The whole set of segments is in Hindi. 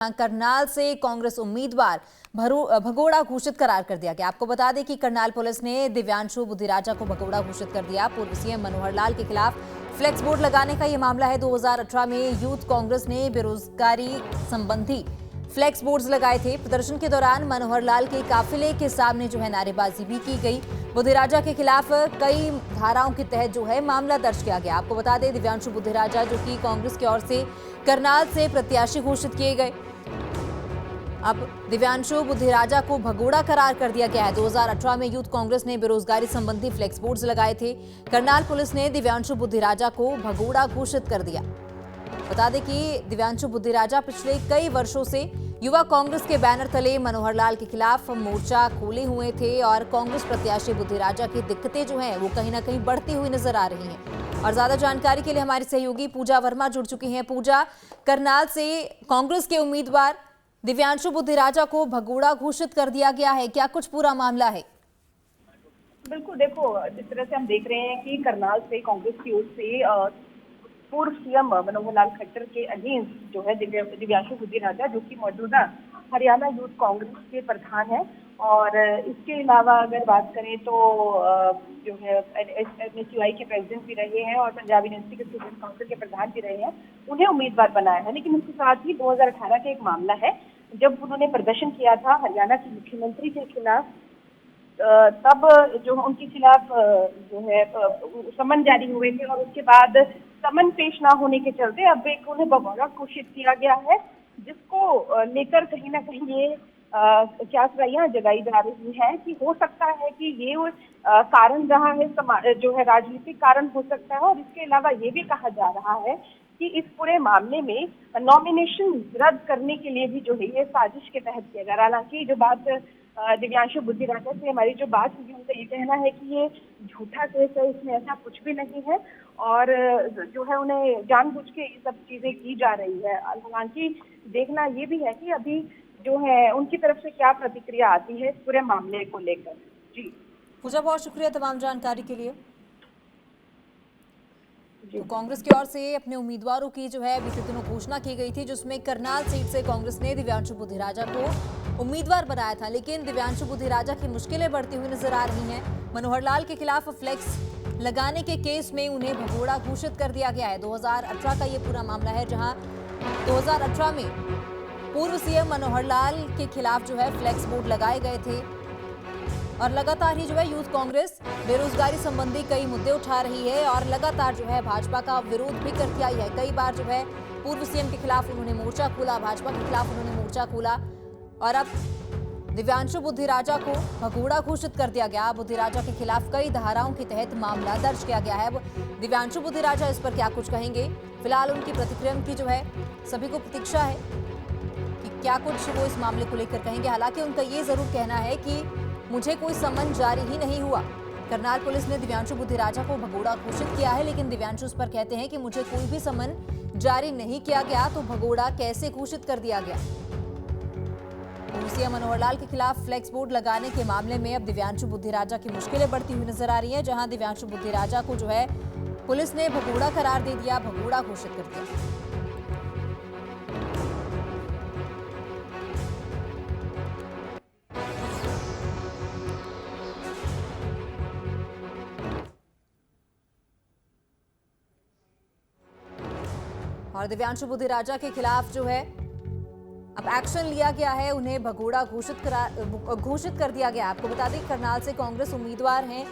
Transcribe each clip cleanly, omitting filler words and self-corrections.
करनाल से कांग्रेस उम्मीदवार भगोड़ा घोषित करार कर दिया गया। आपको बता दें कि करनाल पुलिस ने दिव्यांशु बुद्धिराजा को भगोड़ा घोषित कर दिया। पूर्व सीएम मनोहर लाल के खिलाफ फ्लेक्स बोर्ड लगाने का यह मामला है। 2018 में यूथ कांग्रेस ने बेरोजगारी संबंधी फ्लेक्स बोर्ड्स लगाए थे। प्रदर्शन के दौरान मनोहर लाल के काफिले के सामने नारेबाजी भी की गई। बुद्धिराजा के खिलाफ कई धाराओं के तहत मामला दर्ज किया गया। आपको बता दें दिव्यांशु बुद्धिराजा जो कि कांग्रेस की ओर से करनाल से प्रत्याशी घोषित किए गए। अब दिव्यांशु बुद्धिराजा को भगोड़ा करार कर दिया गया है। 2018 में यूथ कांग्रेस ने बेरोजगारी संबंधी फ्लेक्स बोर्ड्स लगाए थे। करनाल पुलिस ने दिव्यांशु बुद्धिराजा को भगोड़ा घोषित कर दिया। बता दें कि दिव्यांशु बुद्धिराजा पिछले कई वर्षों से युवा कांग्रेस के बैनर तले मनोहर लाल के खिलाफ मोर्चा खोले हुए थे और कांग्रेस प्रत्याशी बुद्धिराजा की दिक्कतें वो कहीं ना कहीं बढ़ती हुई नजर आ रही हैं। और ज्यादा जानकारी के लिए हमारी सहयोगी पूजा वर्मा जुड़ चुकी हैं। पूजा, करनाल से कांग्रेस के उम्मीदवार दिव्यांशु बुद्धिराजा को भगोड़ा घोषित कर दिया गया है, क्या कुछ पूरा मामला है? बिल्कुल, देखो जिस तरह से हम देख रहे हैं कि करनाल से कांग्रेस की ओर से पूर्व सीएम मनोहर लाल खट्टर के अगेंस्ट दिव्यांशु बुद्धिराजा जो कि मौजूदा हरियाणा यूथ कांग्रेस के प्रधान है। और इसके अलावा अगर बात करें तो NSUI के प्रेसिडेंट भी रहे हैं और पंजाब यूनिवर्सिटी के स्टूडेंट काउंसिल के प्रधान भी रहे हैं, उन्हें उम्मीदवार बनाया है। लेकिन उसके साथ ही 2018 का एक मामला है जब उन्होंने प्रदर्शन किया था हरियाणा के मुख्यमंत्री के खिलाफ, तब उनके खिलाफ समन जारी हुए थे और उसके बाद समन पेश ना होने के चलते अब एक उन्हें भगोड़ा घोषित किया गया है, जिसको लेकर कहीं ना कहीं ये क्या जगाई जा रही है कि हो सकता है कि ये कारण रहा है, राजनीतिक कारण हो सकता है। और इसके अलावा ये भी कहा जा रहा है कि इस पूरे मामले में नॉमिनेशन रद्द करने के लिए भी ये साजिश के तहत किया गया। हालांकि जो बात दिव्यांशु बुद्धिराजा से हमारी बात हुई, उनका ये कहना है कि ये झूठा केस है, इसमें ऐसा कुछ भी नहीं है और उन्हें जानबूझ के ये सब चीजें की जा रही है। हालांकि देखना ये भी है कि अभी उनकी तरफ से क्या प्रतिक्रिया आती है इस पूरे मामले को लेकर। जी पूजा, बहुत शुक्रिया तमाम जानकारी के लिए। तो कांग्रेस की ओर से अपने उम्मीदवारों की बीते दिनों घोषणा की गई थी, जिसमें करनाल सीट से कांग्रेस ने दिव्यांशु बुद्धिराजा को उम्मीदवार बनाया था। लेकिन दिव्यांशु बुद्धिराजा की मुश्किलें बढ़ती हुई नजर आ रही हैं। मनोहर लाल के खिलाफ फ्लेक्स लगाने के केस में उन्हें भगोड़ा घोषित कर दिया गया है। 2018 का ये पूरा मामला है, जहां 2018 में पूर्व सीएम मनोहर लाल के खिलाफ फ्लेक्स बोर्ड लगाए गए थे और लगातार ही यूथ कांग्रेस बेरोजगारी संबंधी कई मुद्दे उठा रही है और लगातार भाजपा का विरोध भी करती आई है। कई बार पूर्व सीएम के खिलाफ उन्होंने मोर्चा खोला, भाजपा के खिलाफ उन्होंने मोर्चा खोला और अब दिव्यांशु बुद्धिराजा को भगोड़ा घोषित कर दिया गया। बुद्धिराजा के खिलाफ कई धाराओं के तहत मामला दर्ज किया गया है। दिव्यांशु बुद्धिराजा इस पर क्या कुछ कहेंगे, फिलहाल उनकी प्रतिक्रिया की सभी को प्रतीक्षा है कि क्या कुछ वो इस मामले को लेकर कहेंगे। हालांकि उनका ये जरूर कहना है कि मुझे कोई समन जारी ही नहीं हुआ। करनाल पुलिस ने दिव्यांशु बुद्धिराजा को भगोड़ा घोषित किया है, लेकिन दिव्यांशु इस पर कहते हैं कि मुझे कोई भी समन जारी नहीं किया गया, तो भगोड़ा कैसे घोषित कर दिया गया। सीएम मनोहर लाल के खिलाफ फ्लेक्स बोर्ड लगाने के मामले में अब दिव्यांशु बुद्धिराजा की मुश्किलें बढ़ती हुई नजर आ रही हैं, जहां दिव्यांशु बुद्धिराजा को पुलिस ने भगोड़ा करार दे दिया, भगोड़ा घोषित कर दिया। और दिव्यांशु बुद्धिराजा के खिलाफ अब एक्शन लिया गया है, उन्हें भगोड़ा घोषित कर दिया गया। आपको बता दें करनाल से कांग्रेस उम्मीदवार हैं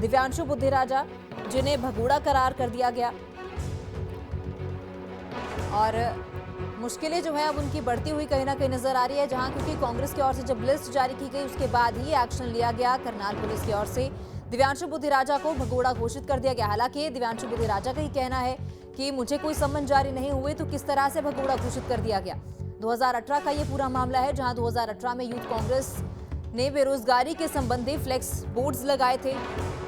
दिव्यांशु बुद्धिराजा, जिन्हें भगोड़ा करार कर दिया गया और मुश्किलें अब उनकी बढ़ती हुई कहीं ना कहीं नजर आ रही है, जहां क्योंकि कांग्रेस की ओर से जब लिस्ट जारी की गई उसके बाद ही एक्शन लिया गया। करनाल पुलिस की ओर से दिव्यांशु बुद्धिराजा को भगोड़ा घोषित कर दिया गया। हालांकि दिव्यांशु बुद्धिराजा का ही कहना है कि मुझे कोई समन जारी नहीं हुए, तो किस तरह से भगोड़ा घोषित कर दिया गया। 2018 का ये पूरा मामला है, जहां 2018 में यूथ कांग्रेस ने बेरोजगारी के संबंधी फ्लेक्स बोर्ड्स लगाए थे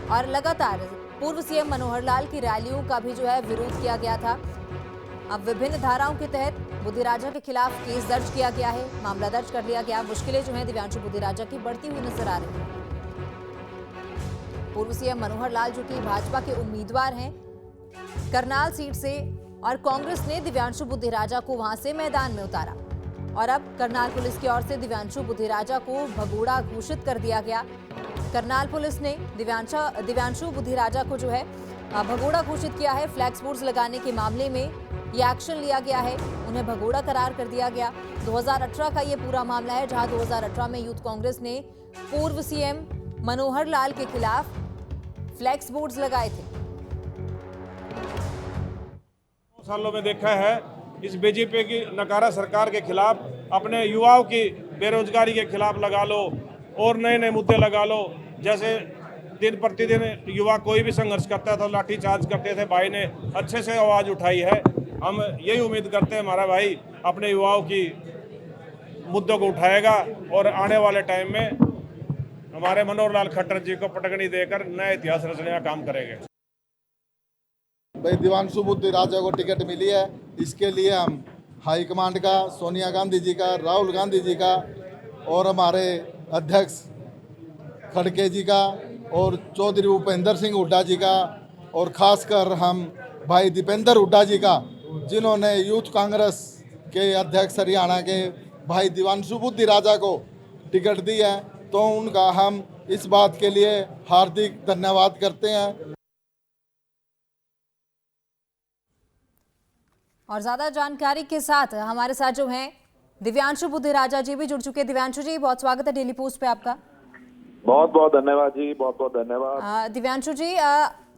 और लगातार पूर्व सीएम मनोहर लाल की रैलियों का भी विरोध किया गया था। अब विभिन्न धाराओं के तहत बुद्धिराजा के खिलाफ केस दर्ज किया गया है, मामला दर्ज कर लिया गया। मुश्किलें दिव्यांशु बुद्धिराजा की बढ़ती हुई नजर आ रही है। पूर्व सीएम मनोहर लाल जो कि भाजपा के उम्मीदवार हैं करनाल सीट से, और कांग्रेस ने दिव्यांशु बुद्धिराजा को वहां से मैदान में उतारा। और अब करनाल पुलिस की ओर से दिव्यांशु बुधिराजा को भगोड़ा घोषित कर दिया गया। करनाल पुलिस ने दिव्यांशु बुधिराजा को जो है भगोड़ा घोषित किया है। फ्लैक्स बोर्ड्स लगाने के मामले में ये एक्शन लिया गया है, उन्हें भगोड़ा करार कर दिया गया। 2018 का ये पूरा मामला है, जहां 2018 में यूथ कांग्रेस ने पूर्व सीएम मनोहर लाल के खिलाफ फ्लैक्स बोर्ड्स लगाए थे। सालों में देखा है इस बीजेपी की नकारा सरकार के खिलाफ, अपने युवाओं की बेरोजगारी के खिलाफ लगा लो और नए नए मुद्दे लगा लो। जैसे दिन प्रतिदिन युवा कोई भी संघर्ष करता था, लाठी चार्ज करते थे, भाई ने अच्छे से आवाज उठाई है। हम यही उम्मीद करते हैं हमारा भाई अपने युवाओं की मुद्दों को उठाएगा और आने वाले टाइम में हमारे मनोहर लाल खट्टर जी को पटकनी देकर नया इतिहास रचने का काम करेंगे। भाई दिव्यांशु बुधिराजा को टिकट मिली है, इसके लिए हम हाईकमांड का, सोनिया गांधी जी का, राहुल गांधी जी का और हमारे अध्यक्ष खड़गे जी का और चौधरी भूपेंद्र सिंह हुड्डा जी का और खासकर हम भाई दीपेंद्र हुड्डा जी का, जिन्होंने यूथ कांग्रेस के अध्यक्ष हरियाणा के भाई दिव्यांशु बुधिराजा को टिकट दी है, तो उनका हम इस बात के लिए हार्दिक धन्यवाद करते हैं। और ज्यादा जानकारी के साथ हमारे साथ जो हैं दिव्यांशु बुधिराजा जी भी जुड़ चुके हैं। दिव्यांशु जी, बहुत स्वागत है डेली पोस्ट पे आपका। बहुत बहुत धन्यवाद जी, बहुत बहुत धन्यवाद। दिव्यांशु जी,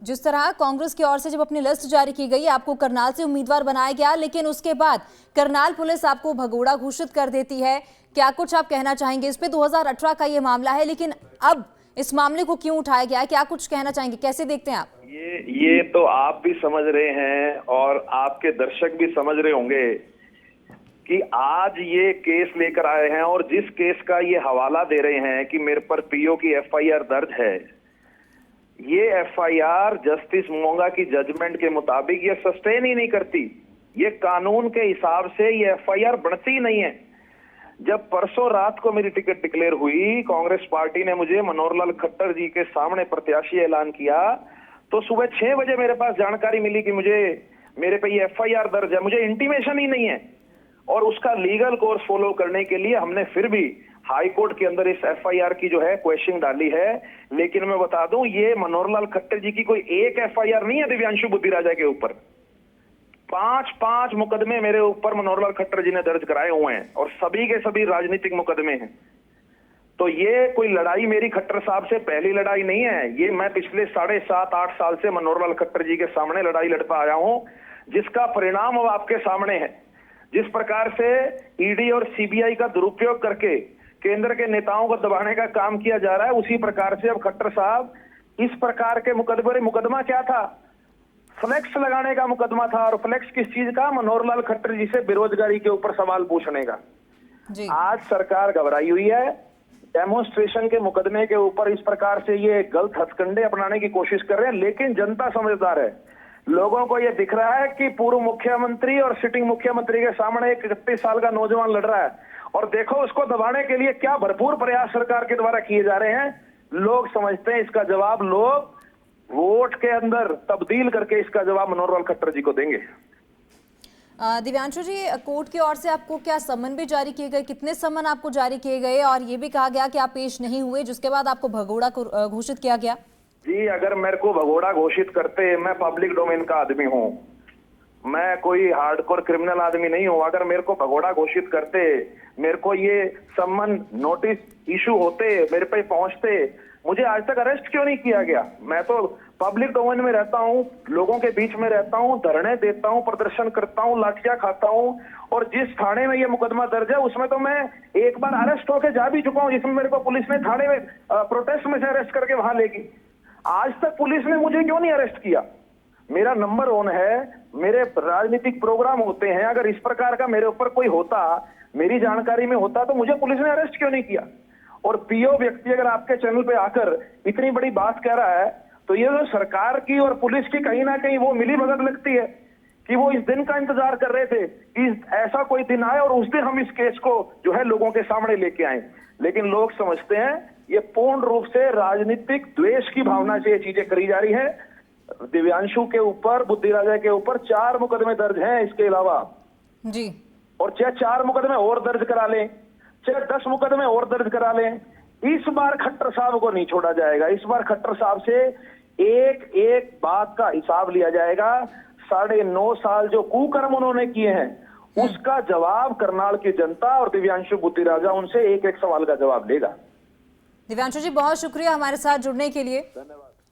जिस तरह कांग्रेस की ओर से जब अपनी लिस्ट जारी की गई, आपको करनाल से उम्मीदवार बनाया गया, लेकिन उसके बाद करनाल पुलिस आपको भगोड़ा घोषित कर देती है, क्या कुछ आप कहना चाहेंगे इस पे? 2018 का ये मामला है, लेकिन अब इस मामले को क्यों उठाया गया है, क्या कुछ कहना चाहेंगे, कैसे देखते हैं आप? ये तो आप भी समझ रहे हैं और आपके दर्शक भी समझ रहे होंगे कि आज ये केस लेकर आए हैं और जिस केस का ये हवाला दे रहे हैं कि मेरे पर पीओ की एफआईआर दर्ज है, ये एफआईआर जस्टिस मोंगा की जजमेंट के मुताबिक ये सस्टेन ही नहीं करती। ये कानून के हिसाब से ये एफआईआर बनती ही नहीं है। जब परसों रात को मेरी टिकट डिक्लेयर हुई, कांग्रेस पार्टी ने मुझे मनोहर लाल खट्टर जी के सामने प्रत्याशी ऐलान किया, तो सुबह 6 बजे मेरे पास जानकारी मिली कि मेरे पे ये एफआईआर दर्ज है। मुझे इंटीमेशन ही नहीं है और उसका लीगल कोर्स फॉलो करने के लिए हमने फिर भी हाई कोर्ट के अंदर इस एफआईआर की जो है क्वेश्चन डाली है। लेकिन मैं बता दूं, ये मनोहर लाल खट्टर जी की कोई एक एफआईआर नहीं है दिव्यांशु बुधिराजा के ऊपर। 5 मुकदमे मेरे ऊपर मनोहर लाल खट्टर जी ने दर्ज कराए हुए हैं और सभी के सभी राजनीतिक मुकदमे हैं। तो ये कोई लड़ाई मेरी खट्टर साहब से पहली लड़ाई नहीं है। ये मैं पिछले 7.5-8 साल से मनोहर लाल खट्टर जी के सामने लड़ाई लड़ता आया हूं, जिसका परिणाम अब आपके सामने है। जिस प्रकार से ईडी और सीबीआई का दुरुपयोग करके केंद्र के नेताओं को दबाने का काम किया जा रहा है, उसी प्रकार से अब खट्टर साहब इस प्रकार के मुकदमा क्या था? फ्लेक्स लगाने का मुकदमा था। और फ्लेक्स किस चीज का? मनोहर लाल खट्टर जी से बेरोजगारी के ऊपर सवाल पूछने का। जी। आज सरकार घबराई हुई है। डेमोन्स्ट्रेशन के मुकदमे के ऊपर इस प्रकार से ये गलत हथकंडे अपनाने की कोशिश कर रहे हैं, लेकिन जनता समझदार है। लोगों को यह दिख रहा है कि पूर्व मुख्यमंत्री और सिटिंग मुख्यमंत्री के सामने एक 31 साल का नौजवान लड़ रहा है और देखो उसको दबाने के लिए क्या भरपूर प्रयास सरकार के द्वारा किए जा रहे हैं। लोग समझते हैं इसका जवाब लोग वोट के अंदर तब्दील करके इसका जवाब मनोहर लाल खट्टर जी को देंगे। दिव्यांशु जी, कोर्ट की ओर से आपको क्या समन भी जारी किए गए? कितने समन आपको जारी किए गए? और ये भी कहा गया कि आप पेश नहीं हुए, जिसके बाद आपको भगोड़ा घोषित किया गया। जी, अगर मेरे को भगोड़ा घोषित करते, मैं पब्लिक डोमेन का आदमी हूँ, मैं कोई हार्डकोर क्रिमिनल आदमी नहीं हूँ। अगर मेरे को भगोड़ा घोषित करते, मेरे को ये सम्मन नोटिस इशू होते, मेरे पे पहुंचते, मुझे आज तक अरेस्ट क्यों नहीं किया गया? मैं तो पब्लिक डोमेन में रहता हूँ, लोगों के बीच में रहता हूँ, धरने देता हूँ, प्रदर्शन करता हूँ, लाठियां खाता हूँ और जिस थाने में ये मुकदमा दर्ज है उसमें तो मैं एक बार अरेस्ट होकर जा भी चुका हूँ, जिसमें मेरे को पुलिस ने थाने में प्रोटेस्ट में से अरेस्ट करके वहां लेगी। आज तक पुलिस ने मुझे क्यों नहीं अरेस्ट किया? मेरा नंबर 1 है, मेरे राजनीतिक प्रोग्राम होते हैं। अगर इस प्रकार का मेरे ऊपर कोई होता, मेरी जानकारी में होता, तो मुझे पुलिस ने अरेस्ट क्यों नहीं किया? और पीओ व्यक्ति अगर आपके चैनल पे आकर इतनी बड़ी बात कह रहा है, तो ये जो सरकार की और पुलिस की कहीं ना कहीं वो मिली भगत लगती है कि वो इस दिन का इंतजार कर रहे थे कि ऐसा कोई दिन आए और उस दिन हम इस केस को जो है लोगों के सामने लेके आए। लेकिन लोग समझते हैं ये पूर्ण रूप से राजनीतिक द्वेष की भावना से ये चीजें करी जा रही है। दिव्यांशु के ऊपर, बुधिराजा के ऊपर 4 मुकदमे दर्ज हैं इसके अलावा। जी। और चाहे 4 मुकदमे और दर्ज करा लें, चाहे 10 मुकदमे और दर्ज करा लें, इस बार खट्टर साहब को नहीं छोड़ा जाएगा। इस बार खट्टर साहब से एक एक बात का हिसाब लिया जाएगा। 9.5 साल जो कुकर्म उन्होंने किए हैं उसका जवाब करनाल की जनता और दिव्यांशु बुद्धि राजा उनसे एक एक सवाल का जवाब देगा। दिव्यांशु जी, बहुत शुक्रिया हमारे साथ जुड़ने के लिए। धन्यवाद।